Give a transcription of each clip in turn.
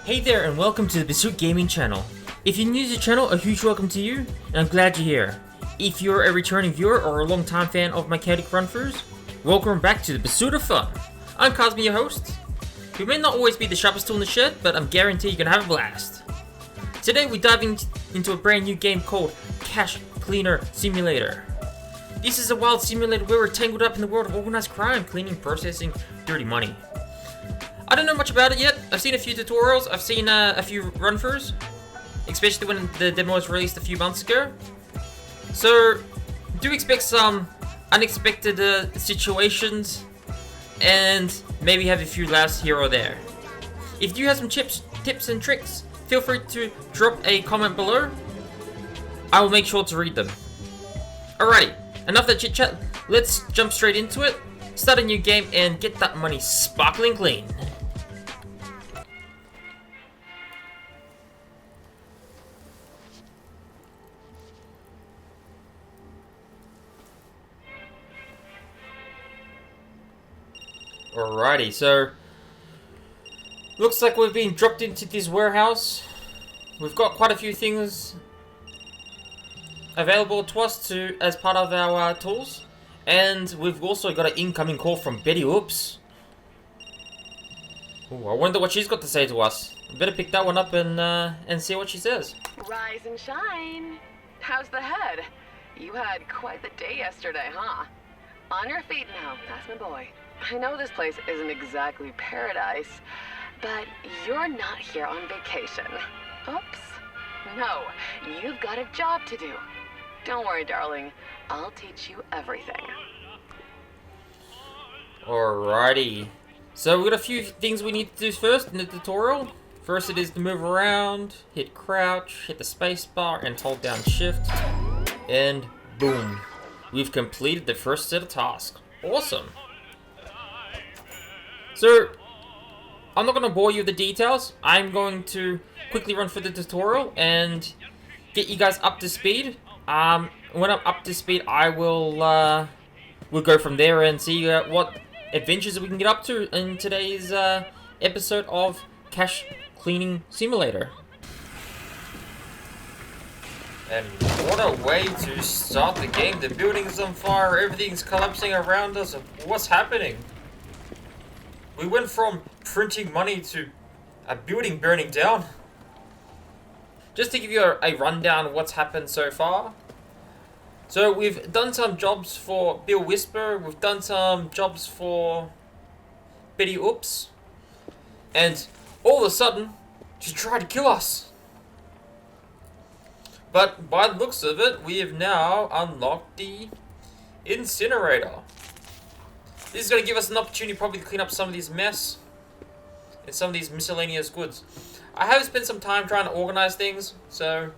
Hey there and welcome to the Purrsuit Gaming channel. If you're new to the channel, a huge welcome to you, and I'm glad you're here. If you're a returning viewer or a long-time fan of my chaotic run-throughs, welcome back to the Pursuit of Fun. I'm Cosmii, your host. We may not always be the sharpest tool in the shed, but I'm guaranteed you're gonna have a blast. Today we're diving into a brand new game called Cash Cleaner Simulator. This is a wild simulator where we're tangled up in the world of organized crime, cleaning, processing dirty money. I don't know much about it yet. I've seen a few tutorials, I've seen a few run-throughs, especially when the demo was released a few months ago. So, do expect some unexpected situations, and maybe have a few laughs here or there. If you have some tips and tricks, feel free to drop a comment below. I will make sure to read them. Alrighty, enough that chit chat, let's jump straight into it, start a new game, and get that money sparkling clean. Alrighty, so looks like we've been dropped into this warehouse. We've got quite a few things available to us as part of our tools, and we've also got an incoming call from Betty. Oops. Ooh, I wonder what she's got to say to us. I better pick that one up and see what she says. Rise and shine. How's the head? You had quite the day yesterday, huh? On your feet now, that's my boy. I know this place isn't exactly paradise, but you're not here on vacation. Oops. No, you've got a job to do. Don't worry, darling. I'll teach you everything. Alrighty. So we've got a few things we need to do first in the tutorial. First it is to move around, hit crouch, hit the space bar, and hold down shift. And boom. We've completed the first set of tasks. Awesome. So, I'm not going to bore you with the details. I'm going to quickly run through the tutorial and get you guys up to speed. When I'm up to speed, I will we'll go from there and see what adventures we can get up to in today's episode of Cash Cleaning Simulator. And what a way to start the game. The building's on fire, everything's collapsing around us. What's happening? We went from printing money to a building burning down. Just to give you a rundown of what's happened so far. So we've done some jobs for Bill Whisper, we've done some jobs for Betty Oops, and all of a sudden, she tried to kill us. But by the looks of it, we have now unlocked the Incinerator. This is going to give us an opportunity probably to clean up some of these mess and some of these miscellaneous goods. I have spent some time trying to organize things, so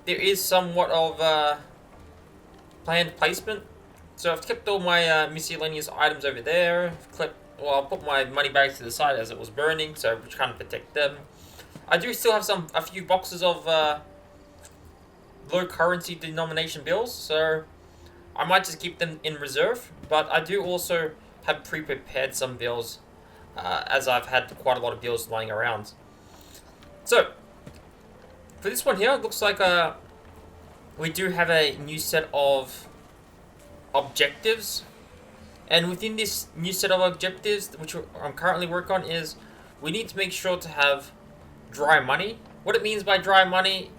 there is somewhat of planned placement. So I've kept all my miscellaneous items over there. I'll put my money bags to the side as it was burning, so we're trying to protect them. I do still have a few boxes of low currency denomination bills, so I might just keep them in reserve, but I do also have pre-prepared some bills, as I've had quite a lot of bills lying around. So, for this one here, it looks like we do have a new set of objectives, and within this new set of objectives, which I'm currently working on, is we need to make sure to have dry money. What it means by dry money,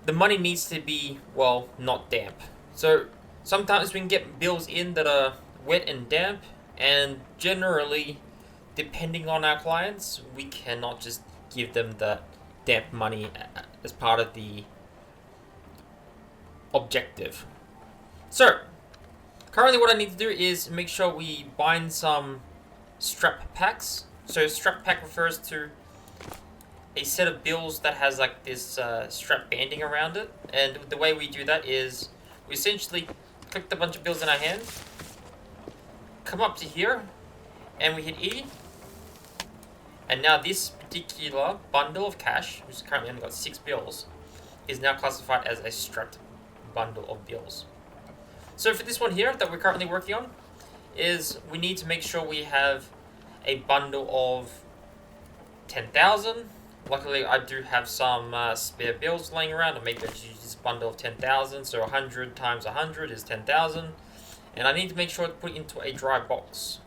the money needs to be, well, not damp. So, sometimes we can get bills in that are wet and damp, and generally, depending on our clients, we cannot just give them the damp money as part of the objective. So, currently what I need to do is make sure we bind some strap packs. So, strap pack refers to a set of bills that has like this strap banding around it, and the way we do that is we essentially click a bunch of bills in our hand, come up to here, and we hit E. And now this particular bundle of cash, which has currently only got 6 bills, is now classified as a strapped bundle of bills. So for this one here that we're currently working on, is we need to make sure we have a bundle of 10,000. Luckily, I do have some spare bills laying around. Maybe I just use this bundle of 10,000. So 100 times 100 is 10,000. And I need to make sure to put it into a dry box.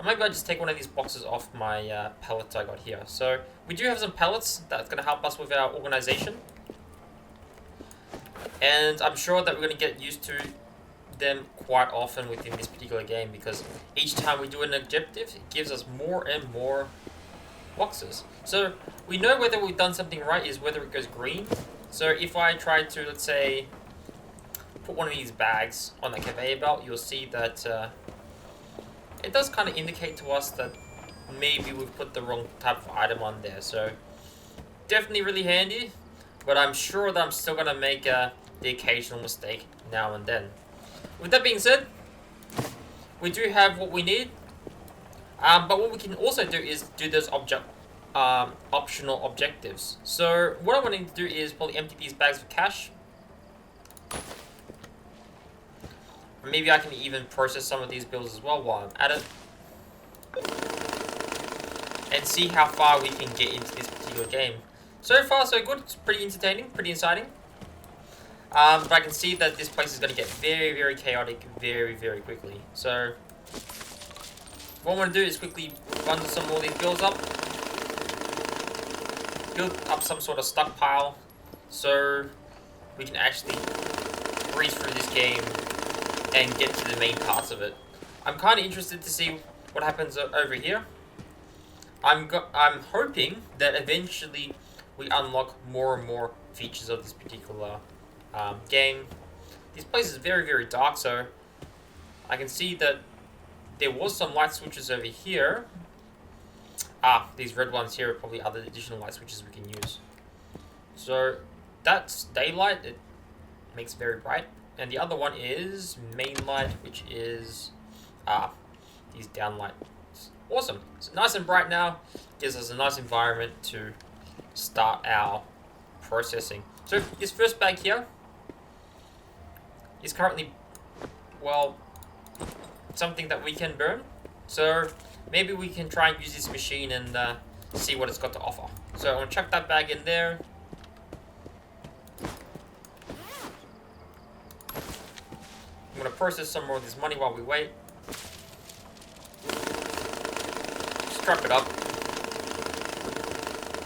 Maybe I just take one of these boxes off my pallets I got here. So we do have some pallets that's going to help us with our organization. And I'm sure that we're going to get used to them quite often within this particular game, because each time we do an objective, it gives us more and more boxes. So we know whether we've done something right is whether it goes green. So if I try to, let's say, put one of these bags on the conveyor belt, you'll see that it does kind of indicate to us that maybe we've put the wrong type of item on there. So definitely really handy, but I'm sure that I'm still going to make the occasional mistake now and then. With that being said, we do have what we need, but what we can also do is do those optional objectives. So what I want to do is probably empty these bags of cash. Maybe I can even process some of these bills as well while I'm at it. And see how far we can get into this particular game. So far so good, it's pretty entertaining, pretty exciting. But I can see that this place is going to get very, very chaotic very, very quickly. So what I want to do is quickly bundle some more of these bills up. Build up some sort of stockpile so we can actually breeze through this game and get to the main parts of it. I'm kind of interested to see what happens over here. I'm hoping that eventually we unlock more and more features of this particular game. This place is very, very dark, so I can see that there was some light switches over here. These red ones here are probably other additional light switches we can use. So that's daylight, it makes it very bright. And the other one is main light, which is these down lights. Awesome. It's nice and bright now. Gives us a nice environment to start our processing. So this first bag here is currently, well, something that we can burn. So maybe we can try and use this machine and see what it's got to offer. So I'm going to chuck that bag in there. I'm going to process some more of this money while we wait. Strap it up.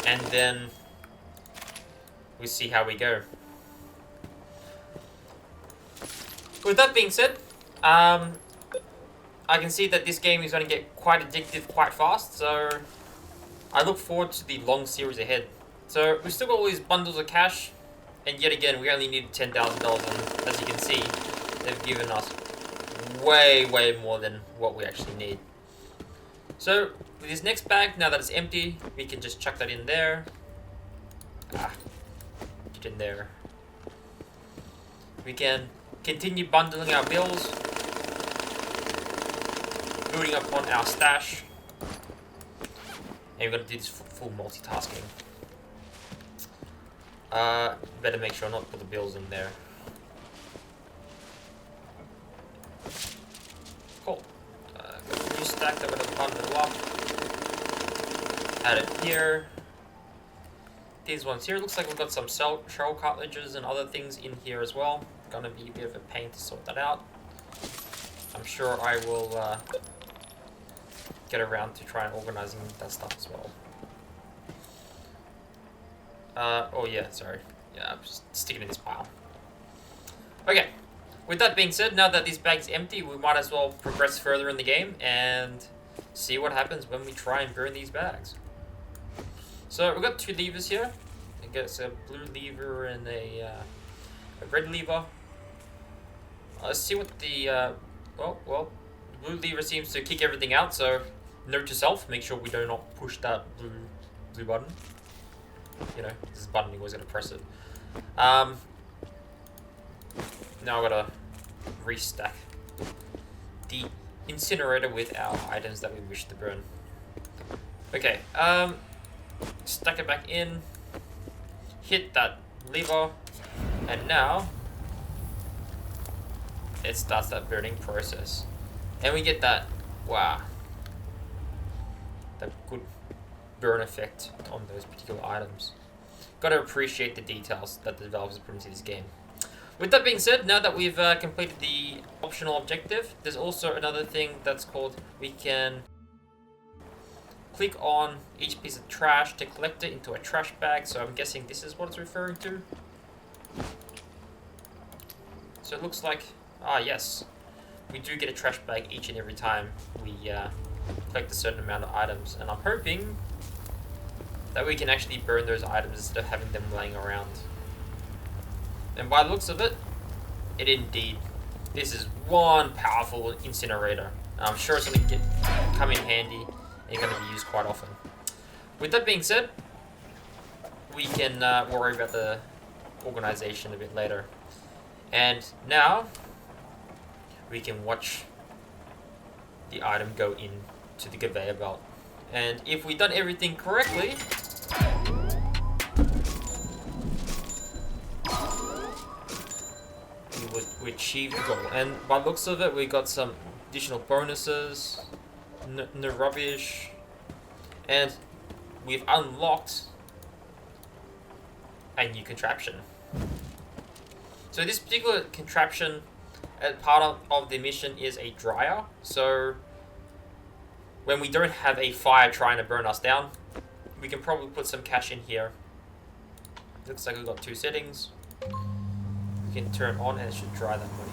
And then we see how we go. With that being said, I can see that this game is going to get quite addictive quite fast, so I look forward to the long series ahead. So we've still got all these bundles of cash, and yet again we only need $10,000, and as you can see, they've given us way, way more than what we actually need. So with this next bag, now that it's empty, we can just chuck that in there. Get in there. We can continue bundling our bills, building up on our stash, and we're going to do this full multitasking. Better make sure not to put the bills in there. Cool. Got a new stack that we're going to bundle up. Add it here. These ones here, looks like we've got some shell cartridges and other things in here as well. Gonna be a bit of a pain to sort that out. I'm sure I will get around to try and organizing that stuff as well. Oh yeah, sorry. Yeah, I'm just sticking in this pile. Okay, with that being said, now that this bag's empty, we might as well progress further in the game and see what happens when we try and burn these bags. So we've got two levers here. I guess a blue lever and a red lever. Let's see what the well, the blue lever seems to kick everything out. So note to self: make sure we do not push that blue button. You know, this button, you're always gonna press it. Now I've gotta restack the incinerator with our items that we wish to burn. Okay, stack it back in, hit that lever, and now it starts that burning process. And we get that, wow, that good burn effect on those particular items. Gotta appreciate the details that the developers put into this game. With that being said, now that we've completed the optional objective, there's also another thing that's called, we can click on each piece of trash to collect it into a trash bag. So I'm guessing this is what it's referring to. So it looks like, yes, we do get a trash bag each and every time we collect a certain amount of items. And I'm hoping that we can actually burn those items instead of having them laying around. And by the looks of it, this is one powerful incinerator. I'm sure it's going to come in handy and going to be used quite often. With that being said, we can worry about the organization a bit later. And now, we can watch the item go into the conveyor belt. And if we've done everything correctly, we achieved the goal. And by the looks of it, we got some additional bonuses, no rubbish, and we've unlocked a new contraption. So this particular contraption, part of the mission, is a dryer. So when we don't have a fire trying to burn us down, we can probably put some cash in here. Looks like we've got 2 settings. We can turn on and it should dry that money.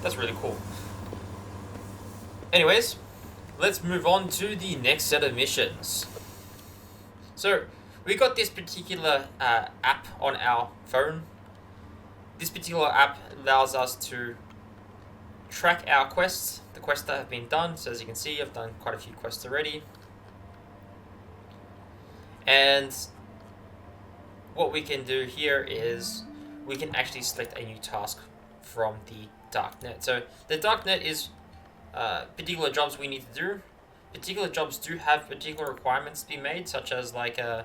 That's really cool. Anyways, let's move on to the next set of missions. So we got this particular app on our phone. This particular app allows us to track our quests, the quests that have been done. So as you can see, I've done quite a few quests already. And what we can do here is we can actually select a new task from the darknet. So the darknet is particular jobs we need to do. Particular jobs do have particular requirements to be made, such as like the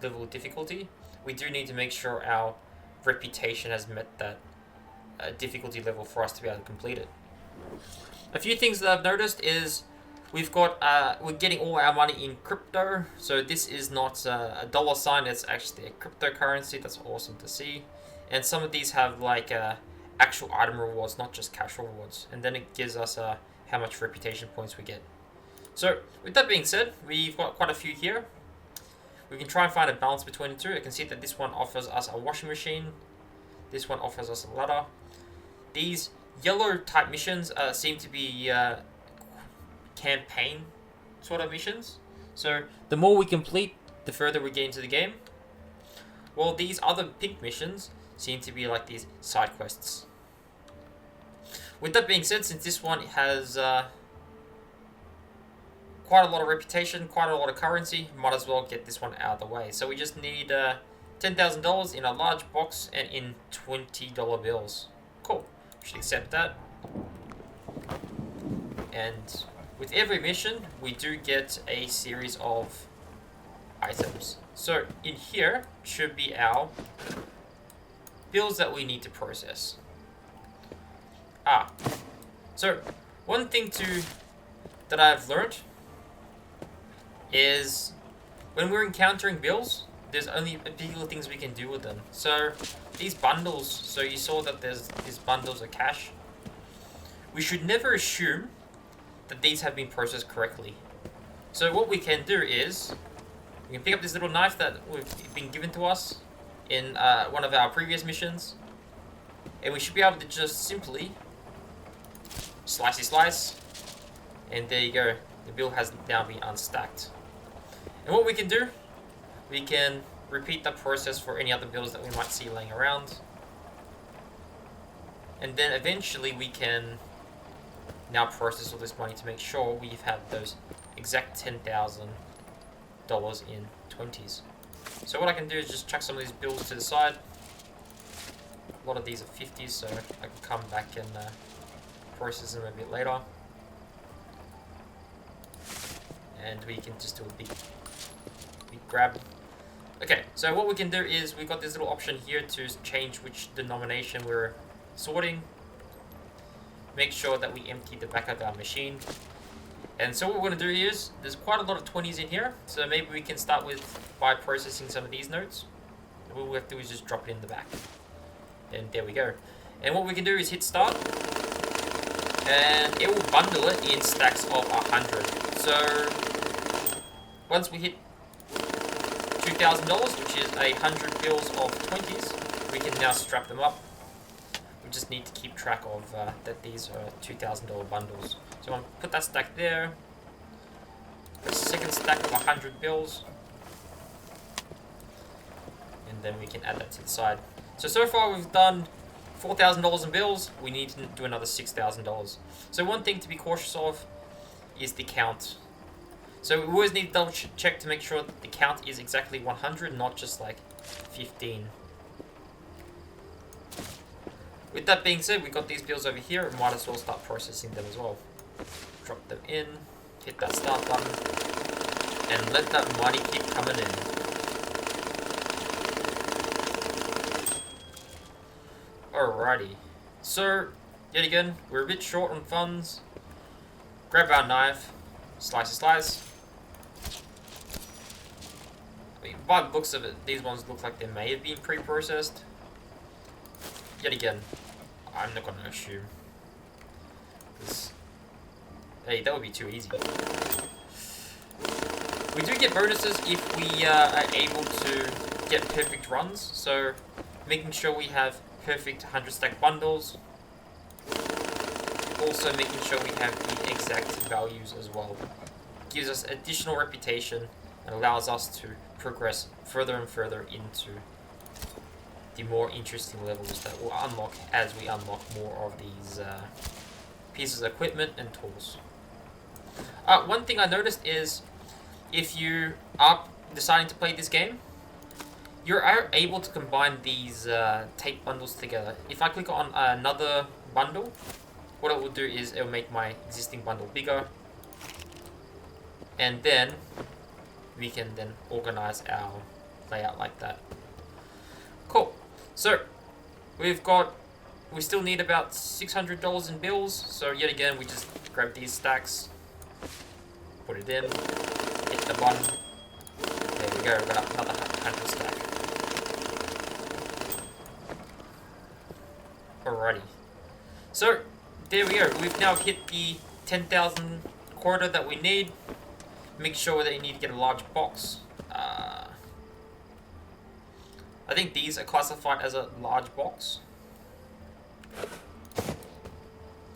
level of difficulty. We do need to make sure our reputation has met that difficulty level for us to be able to complete it. A few things that I've noticed is we've got we're getting all our money in crypto. So this is not a dollar sign, it's actually a cryptocurrency. That's awesome to see. And some of these have like actual item rewards, not just cash rewards. And then it gives us how much reputation points we get. So with that being said, we've got quite a few here. We can try and find a balance between the two. I can see that this one offers us a washing machine. This one offers us a ladder. These yellow type missions seem to be campaign sort of missions. So the more we complete, the further we get into the game. Well, these other pink missions seem to be like these side quests. With that being said, since this one has quite a lot of reputation, quite a lot of currency, might as well get this one out of the way. So we just need $10,000 in a large box and in $20 bills. Cool. Should accept that. And with every mission, we do get a series of items. So in here should be our bills that we need to process. So one thing that I've learned is when we're encountering bills, there's only particular things we can do with them. So these bundles, so you saw that there's these bundles of cash. We should never assume that these have been processed correctly. So what we can do is we can pick up this little knife that we've been given to us in one of our previous missions, and we should be able to just simply slice, and there you go. The bill has now been unstacked. And what we can do, we can repeat that process for any other bills that we might see laying around. And then eventually we can now process all this money to make sure we've had those exact $10,000 in 20s. So what I can do is just chuck some of these bills to the side. A lot of these are 50s, so I can come back and process them a bit later. And we can just do a big grab. Okay, so what we can do is we've got this little option here to change which denomination we're sorting. Make sure that we empty the back of our machine. And so what we're going to do is, there's quite a lot of 20s in here, so maybe we can start with by processing some of these notes. All we have to do is just drop it in the back. And there we go. And what we can do is hit start, and it will bundle it in stacks of 100. So once we hit $2,000, which is 100 bills of 20s, we can now strap them up. We just need to keep track of that these are $2,000 bundles. So I'm going to put that stack there. Put a second stack of 100 bills. And then we can add that to the side. So far we've done $4,000 in bills. We need to do another $6,000. So one thing to be cautious of is the count. So we always need to double check to make sure that the count is exactly 100, not just like 15. With that being said, we've got these bills over here, and might as well start processing them as well. Drop them in, hit that start button, and let that money keep coming in. Alrighty. So, yet again, we're a bit short on funds. Grab our knife, slice. I mean, by the looks of it, these ones look like they may have been pre-processed. Yet again, I'm not going to assume. Hey, that would be too easy. We do get bonuses if we are able to get perfect runs. So, making sure we have perfect 100 stack bundles. Also making sure we have the exact values as well. Gives us additional reputation and allows us to progress further and further into the more interesting levels that will unlock as we unlock more of these pieces of equipment and tools. One thing I noticed is if you are deciding to play this game, you are able to combine these tape bundles together. If I click on another bundle, what it will do is it will make my existing bundle bigger, and then we can then organize our layout like that. Cool. So we still need about $600 in bills. So yet again, we just grab these stacks, put it in, hit the button. There we go. We've got another 100 stack. Alrighty. So there we go. We've now hit the 10,000 quota that we need. Make sure that you need to get a large box. I think these are classified as a large box.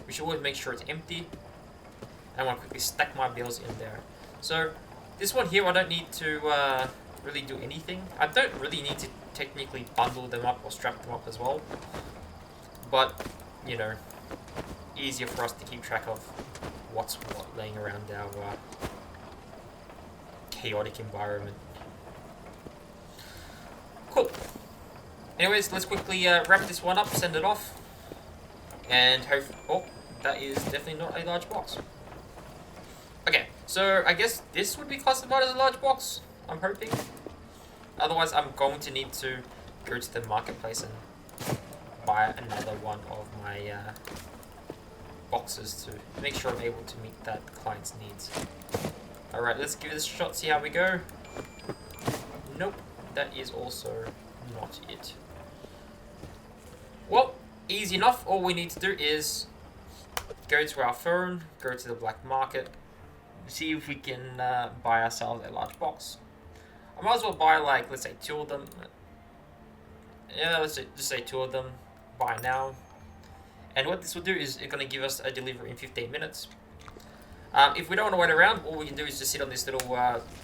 We should always make sure it's empty. And I want to quickly stack my bills in there. So this one here, I don't need to really do anything. I don't really need to technically bundle them up or strap them up as well. But, you know, easier for us to keep track of what's what laying around our chaotic environment. Cool. Anyways, let's quickly wrap this one up, send it off, and hope. Oh, that is definitely not a large box. Okay, so I guess this would be classified as a large box. I'm hoping. Otherwise, I'm going to need to go to the marketplace and buy another one of my boxes to make sure I'm able to meet that client's needs. Alright, let's give this a shot, see how we go. Nope, that is also not it. Well, easy enough. All we need to do is go to our phone, go to the black market, see if we can buy ourselves a large box. I might as well buy, like, let's say 2 of them. Yeah, let's just say 2 of them. Buy now. And what this will do is it's going to give us a delivery in 15 minutes. If we don't want to wait around, all we can do is just sit on this little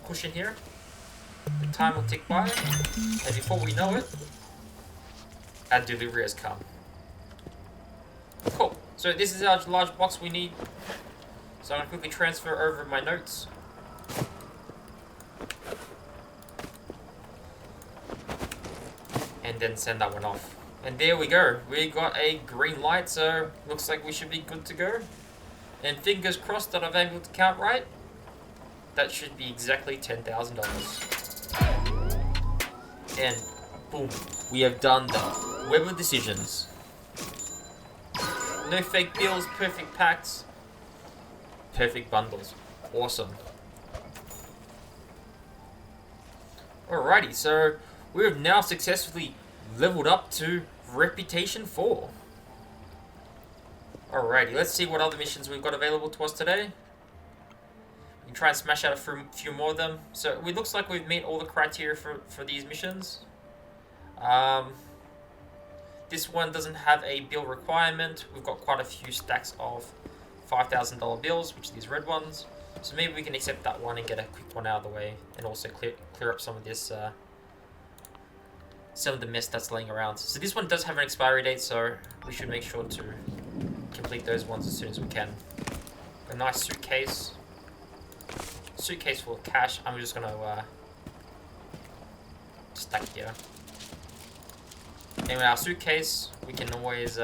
cushion here. The time will tick by, and before we know it, our delivery has come. Cool. So this is our large box we need. So I'm going to quickly transfer over my notes. And then send that one off. And there we go. We got a green light, so looks like we should be good to go. And fingers crossed that I'm able to count right. That should be exactly $10,000. And boom, we have done the web of decisions. No fake bills, perfect packs, perfect bundles. Awesome. Alrighty, so we have now successfully leveled up to Reputation 4. Alrighty, let's see what other missions we've got available to us today. We can try and smash out a few more of them. So it looks like we've met all the criteria for these missions. This one doesn't have a bill requirement. We've got quite a few stacks of $5,000 bills, which are these red ones. So maybe we can accept that one and get a quick one out of the way, and also clear up some of this, some of the mess that's laying around. So this one does have an expiry date, so we should make sure to complete those ones as soon as we can. A nice suitcase full of cash. I'm just gonna stack here. And with our suitcase, we can always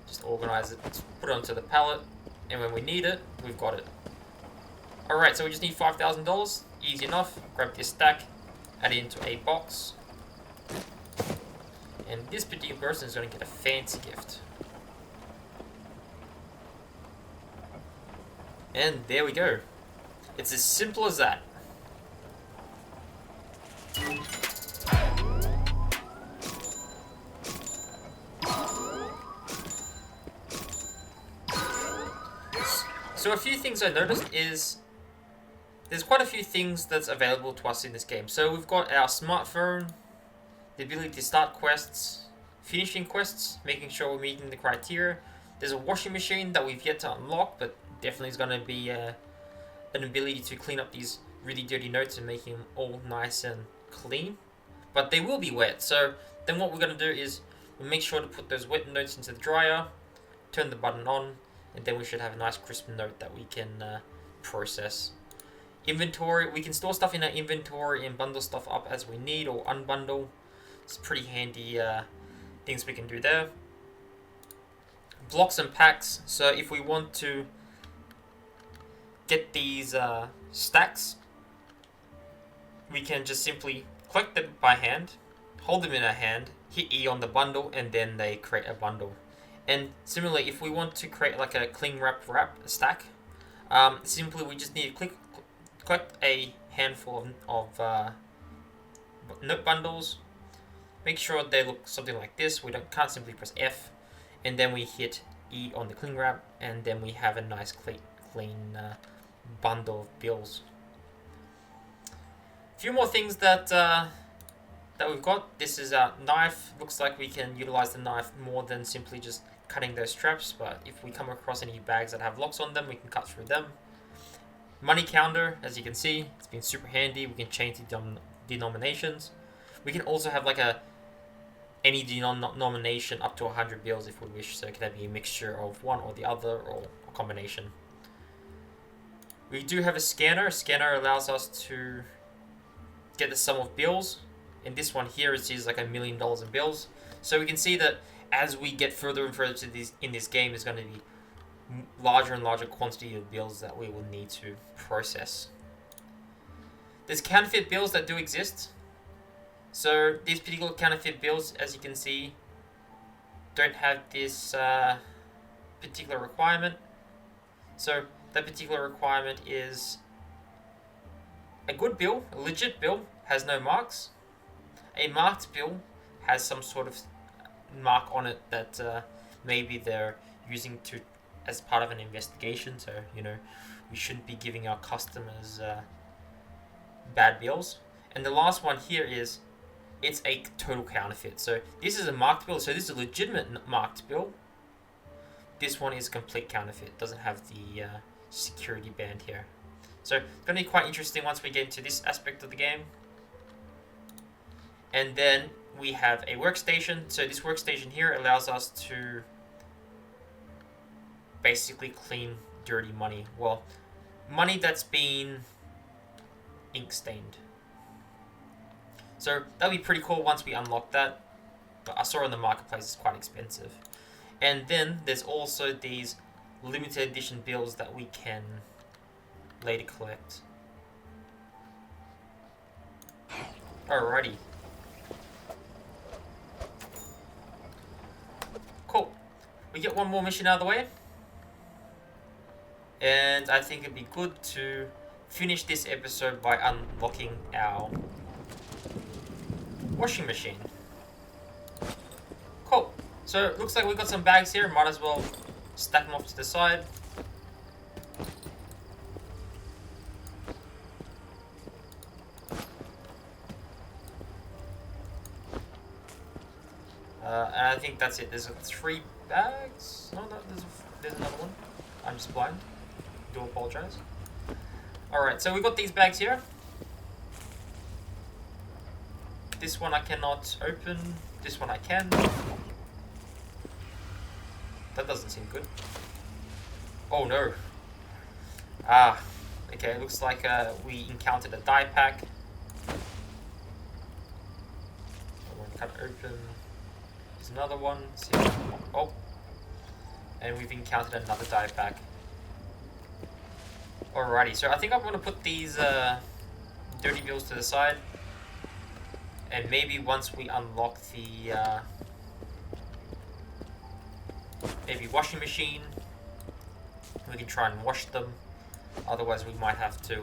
just organize it, put it onto the pallet, and when we need it, we've got it. Alright, so we just need $5,000. Easy enough. Grab this stack, add it into a box. And this particular person is going to get a fancy gift. And there we go. It's as simple as that. So a few things I noticed is there's quite a few things that's available to us in this game. So we've got our smartphone, the ability to start quests, finishing quests, making sure we're meeting the criteria. There's a washing machine that we've yet to unlock, but definitely is going to be an ability to clean up these really dirty notes and make them all nice and clean. But they will be wet, so then what we're going to do is we'll make sure to put those wet notes into the dryer, turn the button on, and then we should have a nice crisp note that we can process. Inventory, we can store stuff in our inventory and bundle stuff up as we need, or unbundle. It's pretty handy things we can do there. Blocks and packs, so if we want to get these stacks, we can just simply collect them by hand, hold them in our hand, hit E on the bundle, and then they create a bundle. And similarly, if we want to create like a cling wrap stack, simply we just need to collect a handful of note bundles, make sure they look something like this. We can't simply press F, and then we hit E on the cling wrap, and then we have a nice clean bundle of bills. A few more things that we've got. This is a knife. Looks like we can utilize the knife more than simply just cutting those straps, but if we come across any bags that have locks on them, we can cut through them. Money counter, as you can see, it's been super handy. We can change the denominations. We can also have like any denomination up to 100 bills if we wish, so it can be a mixture of one or the other, or a combination. We do have a scanner. A scanner allows us to get the sum of bills, and this one here is like $1 million in bills. So we can see that as we get further and further to in this game, there's going to be larger and larger quantity of bills that we will need to process. There's counterfeit bills that do exist. So these particular counterfeit bills, as you can see, don't have this particular requirement. So that particular requirement is a good bill, a legit bill, has no marks. A marked bill has some sort of mark on it that maybe they're using as part of an investigation. So, you know, we shouldn't be giving our customers bad bills. And the last one here is, it's a total counterfeit. So this is a marked bill. So this is a legitimate marked bill. This one is complete counterfeit. Doesn't have the security band here. So it's going to be quite interesting once we get into this aspect of the game. And then we have a workstation. So this workstation here allows us to basically clean dirty money. Well, money that's been ink stained. So that'll be pretty cool once we unlock that. But I saw in the marketplace it's quite expensive. And then there's also these limited edition bills that we can later collect. Alrighty. Cool. We get one more mission out of the way. And I think it'd be good to finish this episode by unlocking our washing machine. Cool. So it looks like we've got some bags here. Might as well stack them off to the side. And I think that's it. There's 3 bags. No, there's another one. I'm just blind. Do apologize. Alright, so we've got these bags here. This one I cannot open. This one I can. That doesn't seem good. Oh no. Ah, okay, looks like we encountered a die pack. I want to cut open. There's another one. See. Oh. And we've encountered another die pack. Alrighty, so I think I'm going to put these dirty bills to the side. And maybe once we unlock the maybe washing machine, we can try and wash them. Otherwise we might have to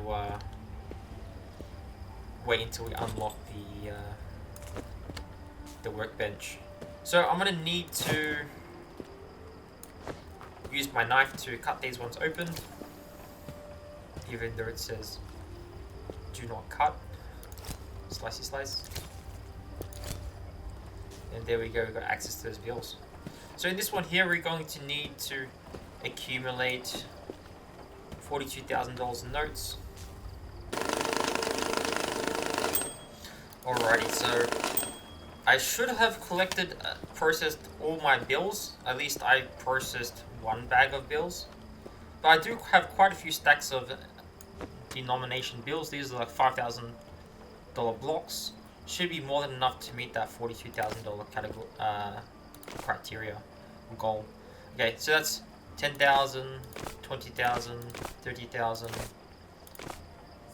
wait until we unlock the workbench. So I'm going to need to use my knife to cut these ones open, even though it says do not cut. Slicey slice. And there we go, we've got access to those bills. So in this one here, we're going to need to accumulate $42,000 in notes. Alrighty, so I should have collected, processed all my bills. At least I processed 1 bag of bills. But I do have quite a few stacks of denomination bills. These are like $5,000 blocks. Should be more than enough to meet that $42,000 category criteria goal. Okay, so that's 10,000, 20,000, 30,000,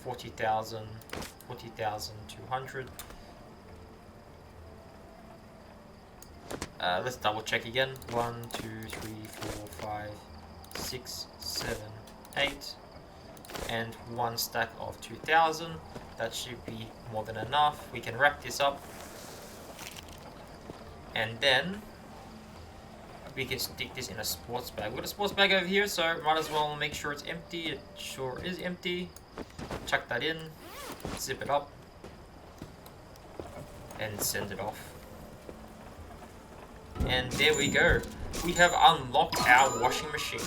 40,000, 40,200. Let's double check again. 1, 2, 3, 4, 5, 6, 7, 8, and 1 stack of 2,000. That should be more than enough. We can wrap this up, and then we can stick this in a sports bag. We've got a sports bag over here, so might as well make sure it's empty. It sure is empty. Chuck that in, zip it up, and send it off. And there we go. We have unlocked our washing machine.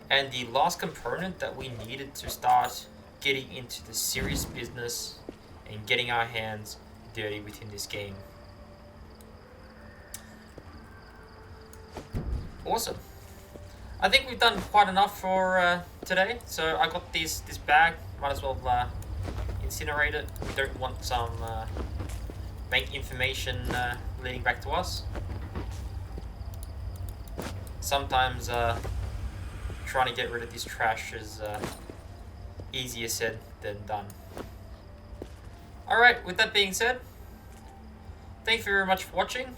And the last component that we needed to start getting into the serious business and getting our hands dirty within this game. Awesome. I think we've done quite enough for today. So I got this bag. Might as well incinerate it. We don't want some bank information leading back to us. Sometimes trying to get rid of this trash is easier said than done. Alright, with that being said, thank you very much for watching.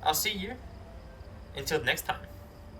I'll see you until next time.